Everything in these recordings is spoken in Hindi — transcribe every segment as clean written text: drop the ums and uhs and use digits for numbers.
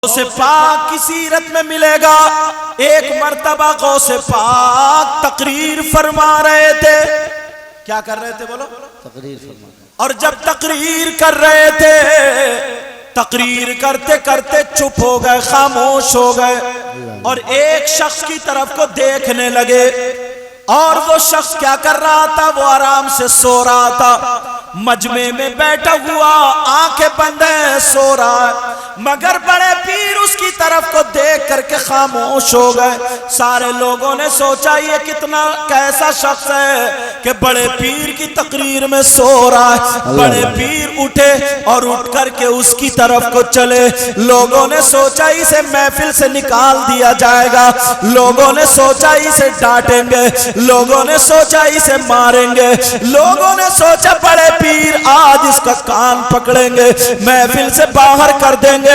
गौसे पाक की सीरत में मिलेगा। एक मर्तबा गौसे पाक तकरीर फरमा रहे थे। क्या कर रहे थे बोलो? तकरीर फरमा। और जब तकरीर कर रहे थे, तकरीर करते करते चुप हो गए, खामोश हो गए और एक शख्स की तरफ को देखने लगे। और वो शख्स क्या कर रहा था? वो आराम से सो रहा था, मजमे में बैठा हुआ, आंखें बंद है, सो रहा है। मगर बड़े पीर उसकी तरफ को देख करके खामोश हो गए। सारे लोगों ने सोचा ये कितना कैसा शख्स है कि बड़े पीर की तकरीर में सो रहा है। बड़े पीर उठे और उठ करके उसकी तरफ को चले। लोगों ने सोचा इसे महफिल से निकाल दिया जाएगा, लोगों ने सोचा इसे डांटेंगे, लोगों ने सोचा इसे मारेंगे, लोगों ने सोचा बड़े पीर आज इसका कान पकड़ेंगे, महफिल से बाहर कर देंगे।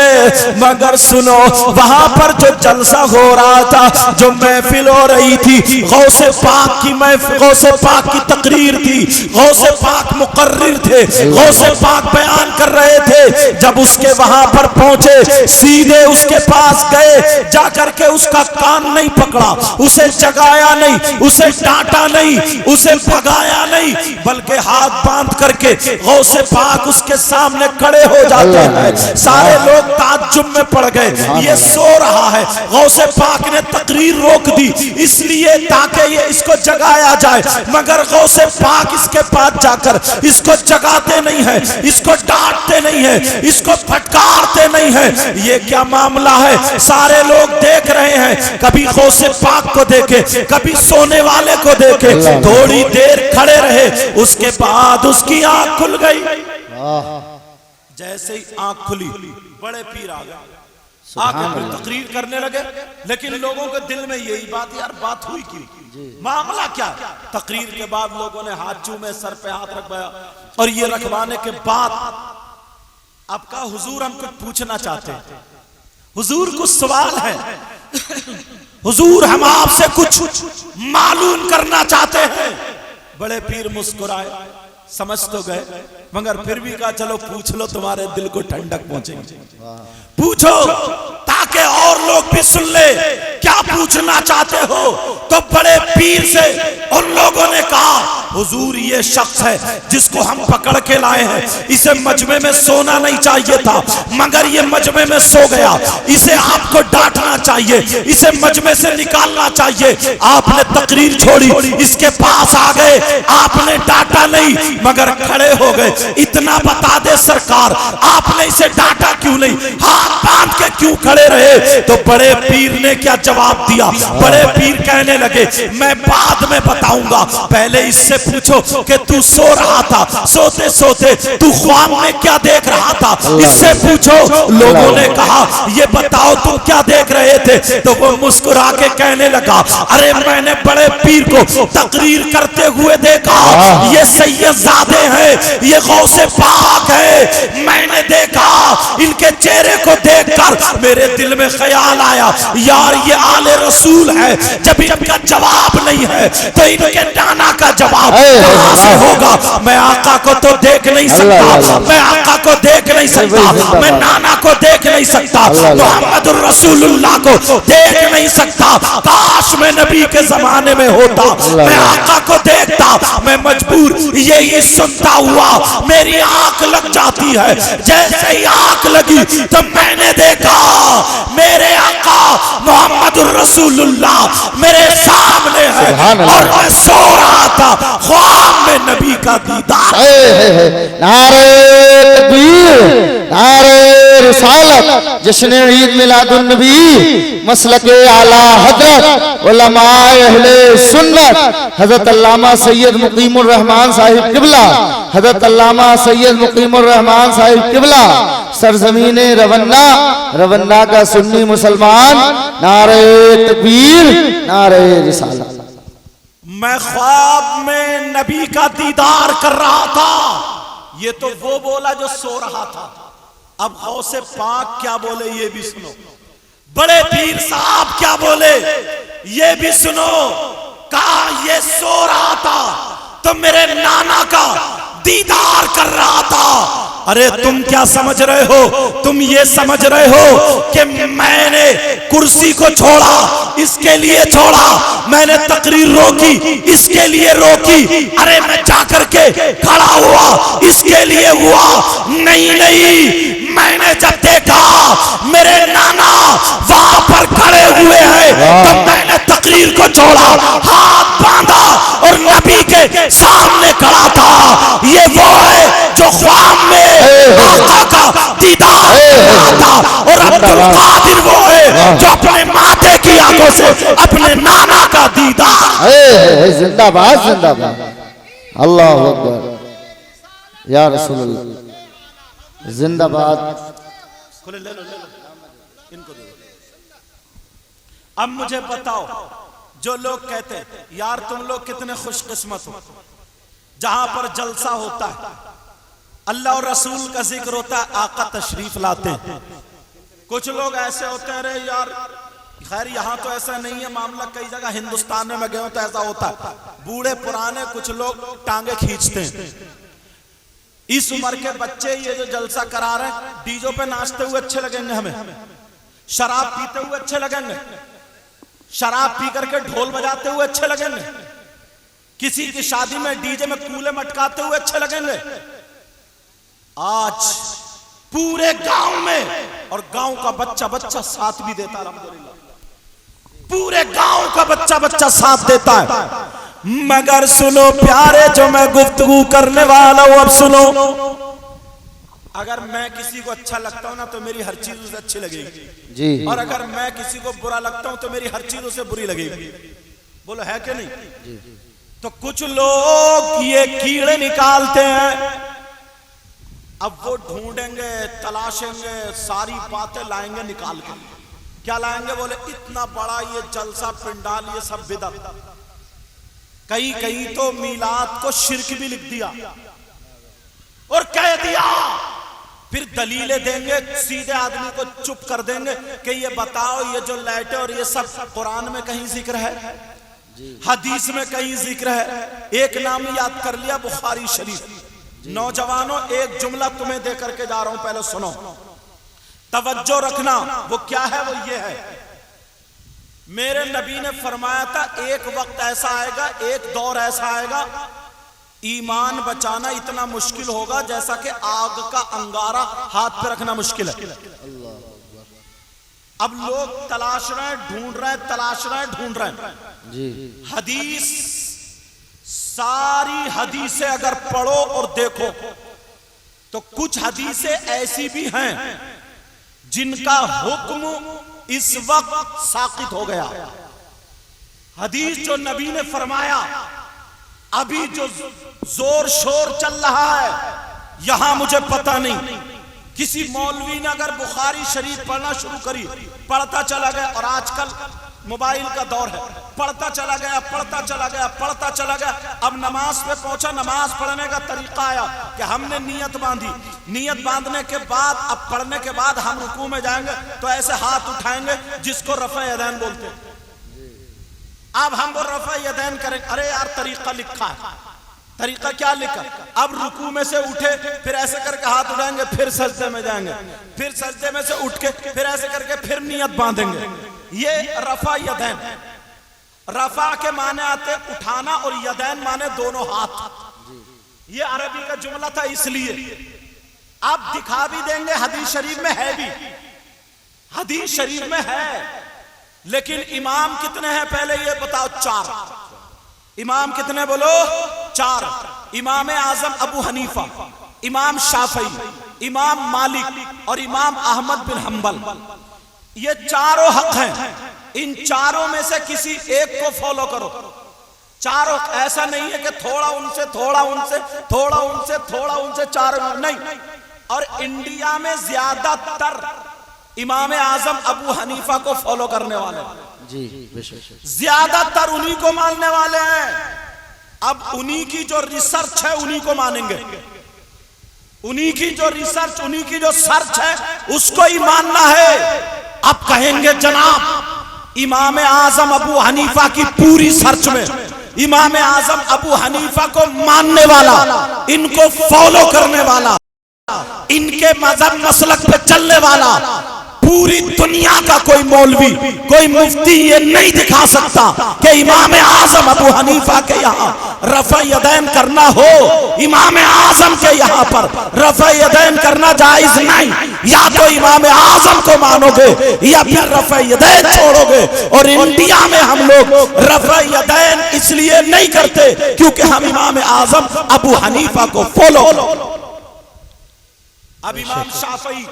मगर सुनो, वहां पर जो जलसा हो रहा था, जो महफिल हो रही थी, गौसे पाक की महफिल, गौसे पाक की तकरीर थी, गौसे पाक मुकर्रिर थे, गौसे पाक बयान कर रहे थे। जब उसके वहां पर पहुंचे, सीधे उसके पास गए, जाकर के उसका कान नहीं पकड़ा, उसे जगाया नहीं, उसे डांटा नहीं, उसे भगाया नहीं, बल्कि हाथ बांध करके गौसे पाक उसके सामने खड़े हो जाते हैं। सारे लोग ताज्जुब में पड़ गए, ये सो रहा है। गौसे पाक ने तकरीर रोक दी इसलिए ताकि ये इसको जगाया जाए, मगर गौसे पाक इसके पास जाकर इसको जगाते नहीं है, इसको डांटते नहीं है, इसको फटकारते नहीं है। ये क्या मामला है? सारे लोग देख रहे हैं, कभी गौसे पाक को देखे, कभी सोने वाले को देखे। थोड़ी देर खड़े रहे, उसके बाद उसकी आंख खुल गई। जैसे ही आंख खुली, बड़े पीर आ गए, आके तकरीर करने लगे। लेकिन लोगों के दिल में यही बात, यार बात हुई क्यों, मामला क्या? तकरीर के बाद लोगों ने हाथ चूमे, सर पे हाथ रखवाया और ये रखवाने के बाद अब कहा हुजूर हम कुछ पूछना चाहते हैं, हुजूर कुछ सवाल है, हुजूर हम आपसे कुछ मालूम करना चाहते हैं। बड़े पीर मुस्कुराए, समझ तो गए, मगर फिर भी कहा चलो पूछ लो, तुम्हारे दिल को ठंडक पहुंचेगी, पूछो ताकि और लोग भी सुन ले क्या पूछना चाहते हो। तो बड़े पीर से उन लोगों ने कहा हुजूर ये शख्स है जिसको हम पकड़ के लाए हैं, इसे मजमे में सोना नहीं चाहिए था, मगर ये मजमे में सो गया, इसे आपको डांटना चाहिए, इसे मजमे से निकालना चाहिए। आपने तकरीर छोड़ी, इसके पास आ गए, आपने डांटा नहीं मगर खड़े हो गए। इतना बता दे सरकार, आपने इसे डांटा क्यों नहीं, हाथ बांध के क्यों खड़े रहे? तो बड़े पीर ने क्या जवाब दिया? बड़े पीर कहने लगे मैं बाद में बताऊंगा, पहले इससे पूछो कि तू सो रहा था, सोते सोते तू ख्वाब में क्या देख रहा था, इससे पूछो। लोगों ने कहा ये बताओ तुम क्या देख रहे थे? तो वो मुस्कुरा के कहने लगा अरे मैंने बड़े पीर को तकरीर करते हुए देखा, ये सैयदजादे हैं, ये गौसे पाक है। मैंने देखा, इनके चेहरे को देखकर मेरे दिल में ख्याल आया यार ये आले रसूल है। जब इनका जवाब नहीं है तो इनके नाना का जवाब कहां से होगा? मैं आका को तो देख नहीं सकता, मैं आका को देख नहीं सकता, मैं नाना को देख नहीं सकता, मुहम्मदुर रसूलुल्लाह को देख नहीं सकता। काश मैं नबी के जमाने में होता, मैं आका को देखता, मैं मजबूर यही सुनता हुआ मेरी आंख लग जाती है। जैसे ही आंख लगी तो मैंने देखा मेरे आका मुहम्मदुर रसूलुल्लाह मेरे सामने है और मैं सो रहा था, ख्वाब में नबी का दीदार। नारे तकबीर, नारे रिसालत, जश्न ईद मिलादुन नबी, मसलके आला हजरत उलमाए अहले सुन्नत हजरत अल्लामा सैयद मुकीमुर रहमान साहिब किबला, हजरत अल्लामा सैयद मुकीमुर रहमान साहिब किबला, सरजमीने रवन्ना, रवन्ना का सुन्नी मुसलमान। नारे तकबीर, नारे रिसालत। मैं ख्वाब में नबी का दीदार कर रहा था, ये तो वो बोला जो सो रहा था। अब गौसे पाक क्या बोले ये भी सुनो, बड़े पीर साहब क्या बोले ये भी सुनो। कहा ये सो रहा था तो मेरे नाना का दीदार कर रहा था, अरे तुम क्या समझ रहे हो? तुम ये समझ रहे हो कि मैंने कुर्सी को छोड़ा इसके लिए छोड़ा, मैंने तकरीर रोकी इसके लिए रोकी, अरे मैं जाकर के खड़ा हुआ इसके लिए हुआ? नहीं नहीं, मैंने जब देखा मेरे नाना वहां पर खड़े हुए हैं तो मैंने तकरीर को छोड़ा, हाथ बांधा और नबी के सामने खड़ा था। ये वो है जो ख्वाब में आका का दीदार था, और अब्दुल कादिर वो है जो अपने माथे की आंखों से अपने नाना का दीदार। जिंदाबाद जिंदाबाद, अल्लाह अकबर या रसूल अल्लाह, जिंदाबाद। ले लो इनको दे। अब मुझे बताओ, जो लोग कहते हैं यार तुम लोग कितने खुशकिस्मत हो, जहां पर जलसा होता है अल्लाह और रसूल का जिक्र होता है, आका तशरीफ लाते हैं। कुछ लोग ऐसे होते हैं, अरे यार खैर यहाँ तो ऐसा नहीं है मामला, कई जगह हिंदुस्तान में मैं गया हूं तो ऐसा होता है, बूढ़े पुराने कुछ लोग टांगे खींचते हैं। इस उम्र के बच्चे ये जो जलसा करा रहे हैं, डीजो पे नाचते हुए अच्छे लगेंगे हमें, शराब पीते हुए अच्छे लगेंगे, शराब पी करके ढोल बजाते हुए अच्छे लगेंगे, किसी की शादी में डीजे में कूले मटकाते हुए अच्छे लगेंगे। आज पूरे गांव में, और गांव का बच्चा बच्चा साथ भी देता, अल्हम्दुलिल्लाह पूरे गांव का बच्चा बच्चा साथ देता है। मगर सुनो प्यारे, जो मैं गुफ्तगू करने वाला हूं अब सुनो, अगर मैं किसी को अच्छा लगता हूं ना तो मेरी हर चीज उसे अच्छी लगेगी जी, और अगर मैं किसी को बुरा लगता हूं तो मेरी हर चीज उसे बुरी लगेगी। बोलो है कि नहीं जी। तो कुछ लोग ये कीड़े निकालते हैं, अब वो ढूंढेंगे तलाशेंगे, सारी बातें लाएंगे निकाल के। क्या लाएंगे? बोले इतना बड़ा ये जलसा पिंडाल, ये सब बिदअत, कहीं कहीं तो मीलाद को शिर्क भी लिख दिया और कह दिया। फिर दलीलें देंगे, सीधे आदमी को चुप कर देंगे कि ये बताओ ये जो लाइटें और ये सब कुरान में कहीं जिक्र है, हदीस में कहीं जिक्र है? एक नाम याद कर लिया, बुखारी शरीफ। नौजवानों एक जुमला तुम्हें दे करके जा रहा हूं, पहले सुनो, तवज्जो रखना। वो क्या है? वो ये है, मेरे नबी ने फरमाया था एक वक्त ऐसा आएगा, एक दौर ऐसा आएगा, ईमान बचाना इतना मुश्किल होगा जैसा कि आग का अंगारा हाथ पे रखना मुश्किल है। अब लोग तलाश रहे हैं, ढूंढ रहे हैं, तलाश रहे हैं, ढूंढ रहे हैं जी। हदीस, सारी हदीसें अगर पढ़ो और देखो तो कुछ हदीसें ऐसी भी हैं जिनका हुक्म इस वक्त साकित हो गया। हदीस जो नबी ने फरमाया, अभी जो जोर शोर चल रहा है यहां मुझे पता नहीं, किसी मौलवी ने अगर बुखारी शरीफ पढ़ना शुरू करी, पढ़ता चला गया, और आजकल मोबाइल का दौर है, पढ़ता चला गया, पढ़ता चला गया, पढ़ता चला गया। अब नमाज पे पहुंचा, नमाज पढ़ने का तरीका आया कि हमने नियत बांधी, नियत बांधने के बाद अब पढ़ने के बाद हम रुकू में जाएंगे तो ऐसे हाथ उठाएंगे जिसको रफ़ा यदैन बोलते हैं। अब हम वो रफ़ा यदैन करेंगे, अरे यार तरीका लिखा है, तरीका क्या लिखा? अब रुकू में से उठे, फिर ऐसे करके हाथ उठाएंगे, फिर सजदे में जाएंगे, फिर सजदे में से उठ के फिर ऐसे करके फिर नियत बांधेंगे। ये रफ़ा यदैन, रफ़ा के माने आते उठाना और यदैन माने दोनों हाथ। ये अरबी का जुमला था, इसलिए आप दिखा भी देंगे, हदीस शरीफ में है भी, हदीस शरीफ में है। लेकिन इमाम कितने हैं पहले ये बताओ? 4 इमाम। कितने बोलो? 4। इमाम आजम अबू हनीफा, इमाम शाफई, इमाम मालिक और इमाम अहमद बिन हंबल। ये चारों हक हैं, इन चारों में से किसी एक को फॉलो करो। चारों, ऐसा नहीं है कि थोड़ा उनसे, थोड़ा उनसे, थोड़ा उनसे, थोड़ा उनसे, चारों नहीं। और इंडिया में ज्यादातर इमाम आजम अबू हनीफा को फॉलो करने वाले जी, ज्यादातर उन्हीं को मानने वाले हैं। अब उन्हीं की जो रिसर्च है उन्हीं को मानेंगे, उन्हीं की जो रिसर्च, उन्हीं की जो सर्च है उसको ही मानना है। अब कहेंगे जनाब इमाम आजम अबू हनीफा की पूरी सर्च में इमाम आजम अबू हनीफा को मानने वाला, इनको फॉलो करने वाला इनके मजहब मसलक पे चलने वाला पूरी दुनिया का कोई मौलवी, कोई मुफ्ती ये नहीं दिखा सकता कि इमाम आजम अबू हनीफा के यहाँ रफ़ा यदैन करना हो, इमाम आजम के यहाँ पर रफ़ा यदैन करना जायज नहीं। या तो इमाम आजम को मानोगे या फिर रफ़ा यदैन छोड़ोगे। और इंडिया में हम लोग रफ़ा यदैन इसलिए नहीं करते क्योंकि हम इमाम आजम अबू हनीफा को फॉलो। अब इमाम शाफई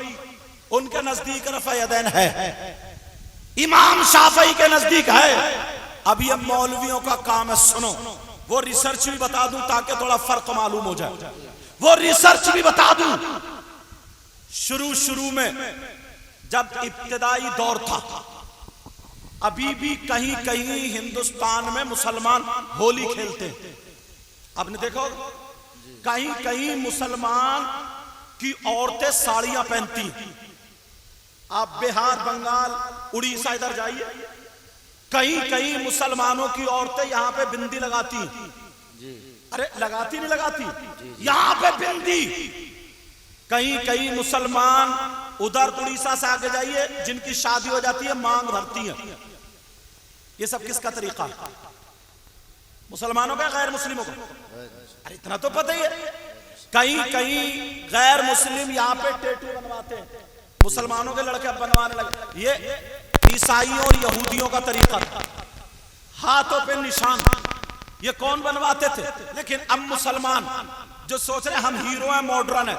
उनके नजदीक रफ़ा यदैन है, इमाम शाफई के नजदीक है। अब ये मौलवियों का काम है, सुनो वो रिसर्च भी बता दूं ताकि थोड़ा फर्क मालूम हो जाए। वो रिसर्च भी बता दूं, शुरू में जब इब्तिदाई दौर था, अभी भी कहीं कहीं हिंदुस्तान में मुसलमान होली खेलते हैं। आपने देखो कहीं कहीं मुसलमान की औरतें साड़ियां पहनती। आप बिहार, बंगाल, उड़ीसा इधर जाइए, कहीं कहीं मुसलमानों की औरतें यहां पे बिंदी लगाती। अरे लगाती नहीं लगाती, यहां पे बिंदी। कहीं कहीं मुसलमान उधर उड़ीसा से आगे जाइए, जिनकी शादी हो जाती है मांग भरती है। ये सब किसका तरीका है? मुसलमानों का, गैर मुस्लिमों का? अरे इतना तो पता ही है। कहीं कहीं गैर मुस्लिम यहाँ पे टैटू बनवाते हैं, मुसलमानों के लड़के अब बनवाने लगे। ये ईसाइयों और यहूदियों का तरीका था, हाथों पे निशान। ये कौन बनवाते थे? लेकिन अब मुसलमान जो सोच रहे हम हीरो हैं, मॉडर्न है,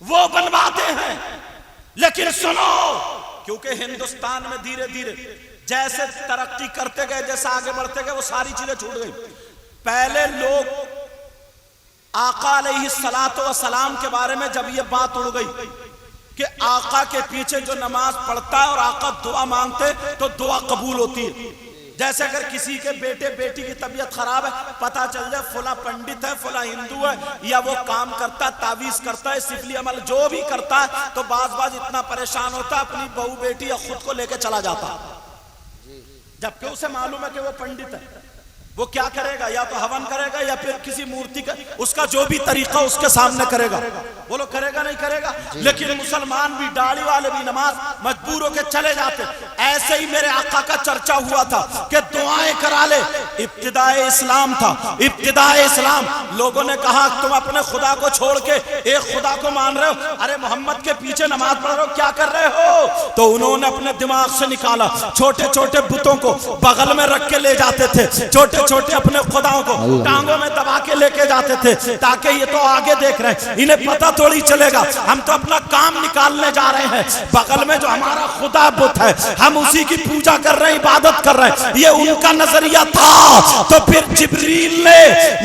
वो बनवाते हैं। लेकिन सुनो, क्योंकि हिंदुस्तान में धीरे धीरे जैसे तरक्की करते गए, जैसे आगे बढ़ते गए, वो सारी चीजें छूट गई। पहले लोग आका अलैहिस्सलातो वस्सलाम के बारे में जब ये बात उड़ गई कि आका के पीछे जो नमाज पढ़ता है और आका दुआ मांगते तो दुआ कबूल होती है। जैसे अगर किसी के बेटे बेटी की तबीयत खराब है, पता चल जाए फला पंडित है, फला हिंदू है, या वो काम करता है, तावीज करता है, सिफली अमल जो भी करता है, तो बाज इतना परेशान होता है, अपनी बहू बेटी या खुद को लेके चला जाता, जबकि उसे मालूम है कि वो पंडित है। वो क्या करेगा? या तो हवन करेगा या फिर किसी मूर्ति का, उसका जो भी तरीका उसके सामने करेगा। वो लोग करेगा नहीं करेगा। लेकिन मुसलमान भी, दाढ़ी वाले भी नमाज मजबूर होकर चले जाते। ऐसे ही मेरे आका का चर्चा हुआ था कि दुआएं करा ले। इब्तिदाए इस्लाम था, इब्तिदाए इस्लाम। लोगों ने कहा तुम अपने खुदा को छोड़ के एक खुदा को मान रहे हो, अरे मोहम्मद के पीछे नमाज पढ़ रहे हो, क्या कर रहे हो? तो उन्होंने अपने दिमाग से निकाला, छोटे छोटे बुतों को बगल में रख के ले जाते थे, छोटे छोटे अपने खुदाओं को टांगों में दबा के लेके जाते थे, ताकि ये तो आगे देख रहे हैं, इन्हें पता थोड़ी चलेगा, हम तो अपना काम निकालने जा रहे हैं। बगल में जो हमारा खुदा बुत है, हम उसी की पूजा कर रहे हैं, इबादत कर रहे हैं। ये उनका नजरिया था। तो फिर जिब्रील ने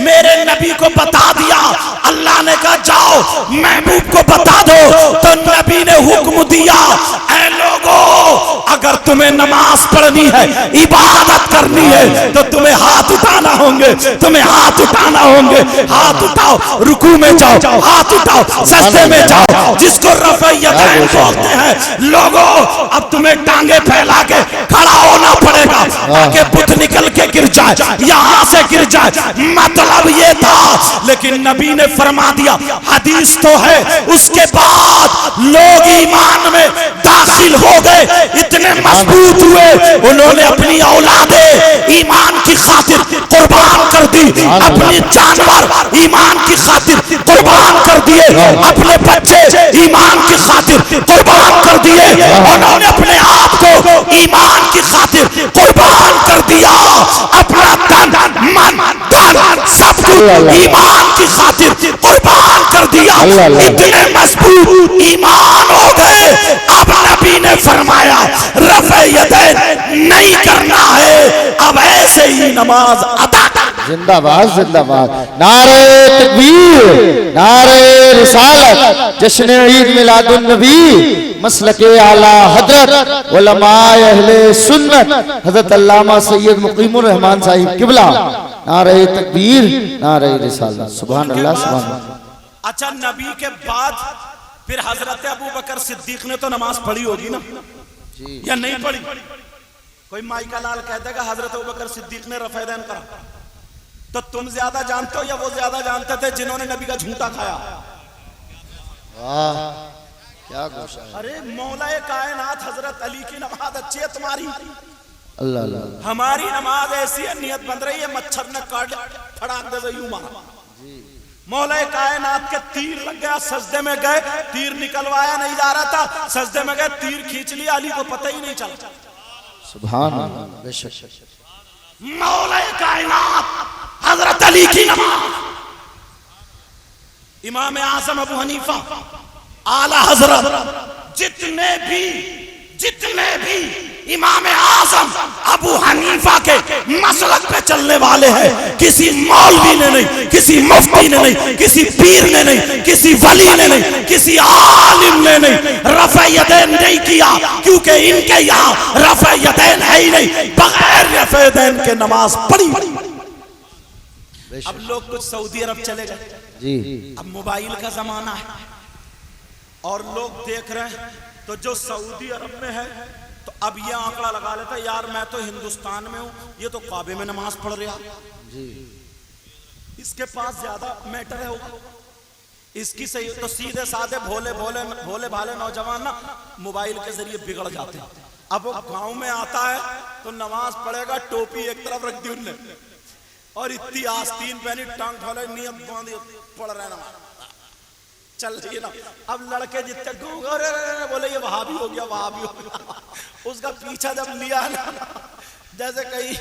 मेरे नबी को बता दिया, अल्लाह ने कहा जाओ महबूब को बता दो। तो नबी ने हुक्म दिया, ऐ लोगों, अगर तुम्हें नमाज पढ़नी है, इबादत करनी है, तो तुम्हें हाथ उठाना होंगे, तुम्हें हाथ उठाना होंगे। हाथ उठाओ, रुकू में जाओ, हाथ उठाओ, सजदे में जाओ, जिसको रफ़ा यदैन बोलते हैं। लोगों, अब तुम्हें टांगे फैला के खड़ा होना पड़ेगा ताकि बुत निकल के गिर जाए, यहां से गिर जाए। मतलब ये था। लेकिन नबी ने फरमा दिया, हदीस तो है, उसके बाद लोग ईमान में दाखिल हो गए, इतने मजबूत हुए, उन्होंने अपनी औलादे ईमान की खातिर कुर्बान कर दी, अपने जानवर ईमान की खातिर कुर्बान कर दिए, अपने बच्चे ईमान की खातिर कुर्बान कर दिए, उन्होंने अपने आप को ईमान की खातिर कुर्बान कर दिया, अपना तन मन धन सब कुछ ईमान की खातिर कुर्बान कर दिया। इतने मजबूत ईमान हो गए। अब नबी ने फरमाया रफ़ा यदैन नहीं करना है, अब ऐसे ही नमाज अदा कर। जिंदाबाद जिंदाबाद, नारे तकबीर, नारे रिसालत, जश्न ईद मिलादुन नबी, मसलके आला हजरत उलमाए अहले सुन्नत हजरत अल्लामा सैयद मुकीमुर रहमान साहिब किबला, नारे तकबीर, नारे रिसालत। सुभान अल्लाह, सुभान अल्लाह। अच्छा, नबी के बाद फिर हजरत अबू बकर सिद्दीक ने तो नमाज पढ़ी होगी ना, या नहीं पढ़ी? कोई माइका लाल कह देगा हजरत अबू बकर सिद्दीक ने रफ़ा यदैन करा, तो तुम ज्यादा जानते हो या वो ज्यादा जानते थे जिन्होंने नबी का झूठा खाया? वाह क्या गोशा है। अरे मौलाए कायनात हजरत अली की नमाज अच्छी है तुम्हारी, अल्लाह अल्लाह। हमारी नमाज ऐसी है, नियत बन रही है, मच्छर ने काट फड़ाक दे यूं मारा। मौलाए कायनात के तीर लग गया, सजदे में गए, तीर निकलवाया नहीं जा रहा था, सजदे में गए, तीर खींच लिया, अली को पता ही नहीं चला। सुभान अल्लाह, बेशक। मौलाए कायनात हजरत अली की नमाज, इमाम आजम अबू हनीफा आला हजरत, जितने भी इमाम आजम अबू हनीफा के मसलक पे चलने वाले हैं, किसी मौलवी ने नहीं, किसी मुफ्ती ने नहीं, किसी पीर ने नहीं, किसी वली ने नहीं, किसी आलिम ने नहीं रफ़े यदैन नहीं किया, क्योंकि इनके यहाँ रफ़े यदैन है ही नहीं, बगैर रफ़े यदैन के नमाज पढ़ी। अब लोग कुछ सऊदी अरब चले गए जी, अब मोबाइल का जमाना है और लोग देख रहे हैं, तो जो सऊदी अरब में है तो अब ये आंकड़ा लगा लेता है, यार मैं तो हिंदुस्तान में हूं, ये तो काबे में नमाज पढ़ रहा जी, इसके पास ज्यादा मैटर है होगा, इसकी सही। तो सीधे साधे भोले भाले नौजवान ना मोबाइल के जरिए बिगड़ जाते हैं। अब वो गांव में आता है तो नमाज पढ़ेगा, टोपी एक तरफ रख दी उनने और इतनी आस्तीन पहनी, टांग ढोले, नियत बांधी, पढ़ रहे नमाज चल रही है ना। अब लड़के जितने बोले ये वहां भी हो गया, वहां भी हो गया, उसका पीछा जब लिया ना, जैसे कहीं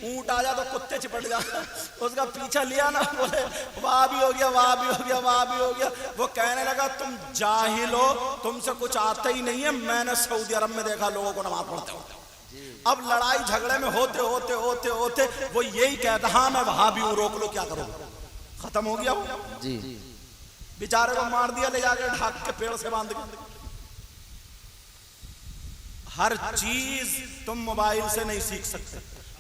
ऊंट आ जा तो कुत्ते चिपट जाते, उसका पीछा लिया ना, बोले वहां भी हो गया, वहां भी हो गया, वहां भी हो गया। वो कहने लगा तुम जाहिल हो, तुमसे कुछ आता ही नहीं है, मैंने सऊदी अरब में देखा लोगों को नमाज पढ़ते होते। अब लड़ाई झगड़े में होते होते होते होते वो यही कहता, हाँ मैं वहां भी हूं, रोक लो, क्या करो, खत्म हो गया वो जी। बेचारे को मार दिया, ले जाकर ढाक के पेड़ से बांध के। हर चीज तुम मोबाइल से नहीं सीख सकते।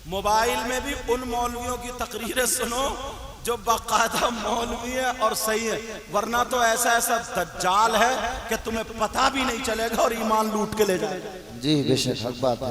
मोबाइल में भी उन मौलवियों की तकरीरें सुनो जो बाकायदा मौलवी है और सही है, वरना तो ऐसा ऐसा दज्जाल है कि तुम्हें पता भी नहीं चलेगा और ईमान लूट के ले जाएगा। जी बेशक हक बात है।